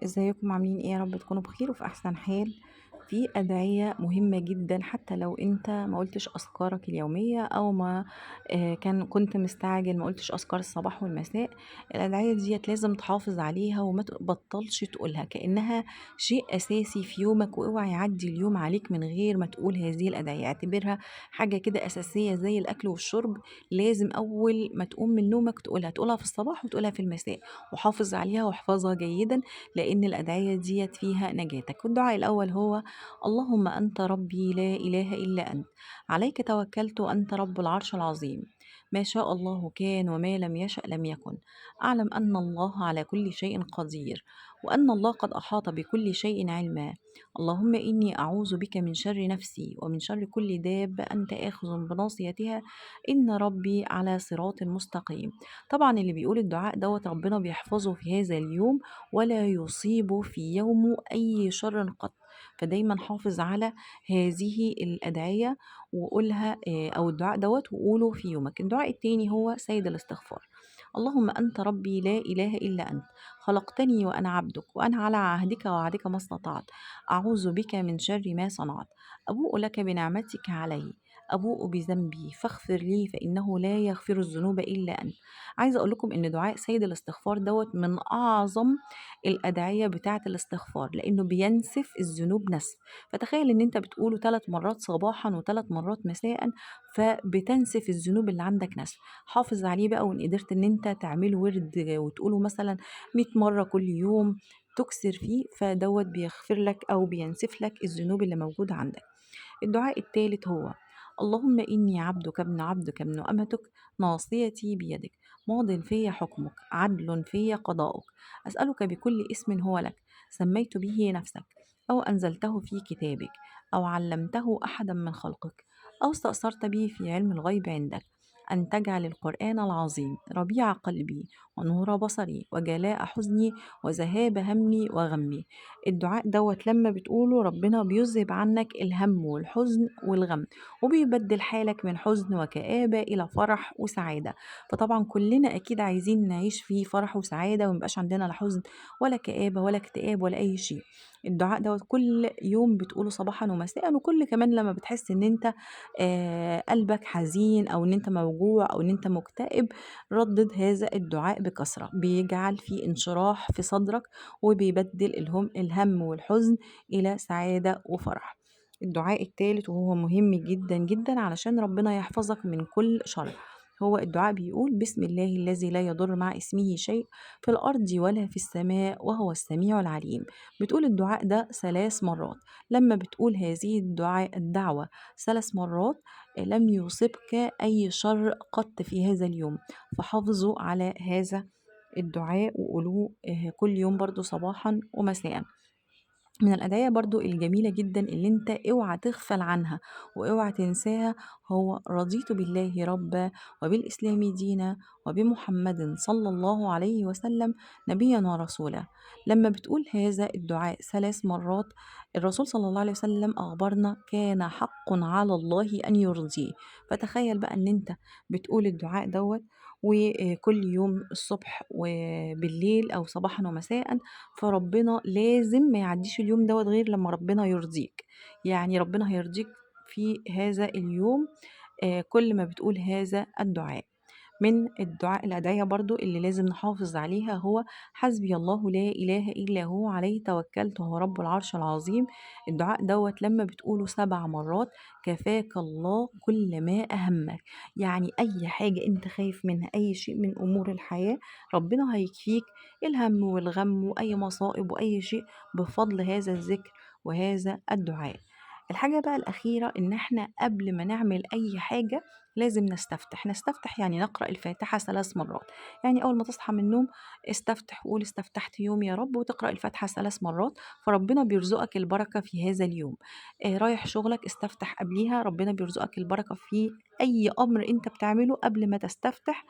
ازيكم عاملين ايه؟ يا رب تكونوا بخير وفي احسن حال. في ادعية مهمة جدا حتى لو انت ما قلتش اذكارك اليومية او ما كنت مستعجل ما قلتش اذكار الصباح والمساء. الادعية ديت لازم تحافظ عليها وما تبطلش تقولها كأنها شيء اساسي في يومك، واوعى يعدي اليوم عليك من غير ما تقول هذه الادعية. اعتبرها حاجة كده اساسية زي الاكل والشرب، لازم اول ما تقوم من نومك تقولها في الصباح وتقولها في المساء، وحافظ عليها واحفظها جيدا، لأن الأدعية ديت فيها نجاتك. والدعاء الأول هو: اللهم أنت ربي لا إله إلا أنت، عليك توكلت وأنت رب العرش العظيم، ما شاء الله كان وما لم يشأ لم يكن، أعلم أن الله على كل شيء قدير، وأن الله قد أحاط بكل شيء علما، اللهم إني أعوذ بك من شر نفسي ومن شر كل دابة أنت آخذ بناصيتها، إن ربي على صراط مستقيم. طبعا اللي بيقول الدعاء دوت ربنا بيحفظه في هذا اليوم ولا يصيب في يومه أي شر قط. فدايما حافظ على هذه الأدعية وقولها، أو الدعاء دوت وقوله في يومك. الدعاء التاني هو سيد الاستغفار: اللهم أنت ربي لا إله إلا أنت، خلقتني وأنا عبدك وأنا على عهدك ووعدك ما استطعت، أعوذ بك من شر ما صنعت، أبوء لك بنعمتك علي، أبوء بذنبي فاغفر لي فإنه لا يغفر الذنوب إلا أنت. عايزة أقول لكم إن دعاء سيد الاستغفار دوت من أعظم الأدعية بتاعة الاستغفار، لأنه بينسف الذنوب نسف. فتخيل إن أنت بتقوله 3 مرات صباحا و3 مرات مساء، فبتنسف الذنوب اللي عندك نسف. حافظ عليه بقى، وإن قدرت إن أنت تعمله ورد وتقوله مثلا 100 مرة كل يوم تكسر فيه، فدوت بيغفر لك أو بينسف لك الذنوب اللي موجودة عندك. الدعاء الثالث هو: اللهم إني عبدك ابن عبدك ابن أمتك، ناصيتي بيدك، ماض في حكمك، عدل في قضاؤك، أسألك بكل اسم هو لك، سميت به نفسك، أو أنزلته في كتابك، أو علمته أحدا من خلقك، أو استأثرت به في علم الغيب عندك، أن تجعل القرآن العظيم ربيع قلبي ونور بصري وجلاء حزني وذهاب همي وغمي. الدعاء دوت لما بتقوله ربنا بيذهب عنك الهم والحزن والغم، وبيبدل حالك من حزن وكآبة إلى فرح وسعادة. فطبعا كلنا أكيد عايزين نعيش في فرح وسعادة، وميبقاش عندنا لا حزن ولا كآبة ولا اكتئاب ولا أي شيء. الدعاء دوت كل يوم بتقوله صباحا ومساء، وكل كمان لما بتحس ان انت قلبك حزين او ان انت موجوع او ان انت مكتئب، ردد هذا الدعاء بكثرة، بيجعل في انشراح في صدرك، وبيبدل الهم والحزن إلى سعادة وفرح. الدعاء الثالث وهو مهم جدا جدا علشان ربنا يحفظك من كل شر، هو الدعاء بيقول: بسم الله الذي لا يضر مع اسمه شيء في الأرض ولا في السماء وهو السميع العليم. بتقول الدعاء ده 3 مرات. لما بتقول هذه الدعوة 3 مرات لم يصبك أي شر قط في هذا اليوم. فحافظوا على هذا الدعاء وقولوه كل يوم برضو صباحا ومساء. من الأدعية برضو الجميلة جدا اللي انت اوعى تغفل عنها واوعى تنساها: هو رضيت بالله ربا وبالإسلام دينا وبمحمد صلى الله عليه وسلم نبيا ورسولا. لما بتقول هذا الدعاء 3 مرات، الرسول صلى الله عليه وسلم أخبرنا كان حق على الله أن يرضيه. فتخيل بقى ان انت بتقول الدعاء دوت وكل يوم الصبح وبالليل أو صباحا ومساء، فربنا لازم ما يعديش اليوم دوت غير لما ربنا يرضيك. يعني ربنا هيرضيك في هذا اليوم كل ما بتقول هذا الدعاء. من الأدعية برضو اللي لازم نحافظ عليها هو: حسبي الله لا إله إلا هو عليه توكلت وهو رب العرش العظيم. الدعاء دوت لما بتقوله 7 مرات كفاك الله كل ما أهمك. يعني أي حاجة أنت خايف منها، أي شيء من أمور الحياة، ربنا هيكفيك الهم والغم وأي مصائب وأي شيء بفضل هذا الذكر وهذا الدعاء. الحاجة بقى الأخيرة إن إحنا قبل ما نعمل أي حاجة لازم نستفتح، يعني نقرأ الفاتحة 3 مرات. يعني أول ما تصحى من النوم استفتح، قول: استفتحت يوم يا رب، وتقرأ الفاتحة 3 مرات، فربنا بيرزقك البركة في هذا اليوم. رايح شغلك استفتح قبليها، ربنا بيرزقك البركة في أي أمر أنت بتعمله قبل ما تستفتح.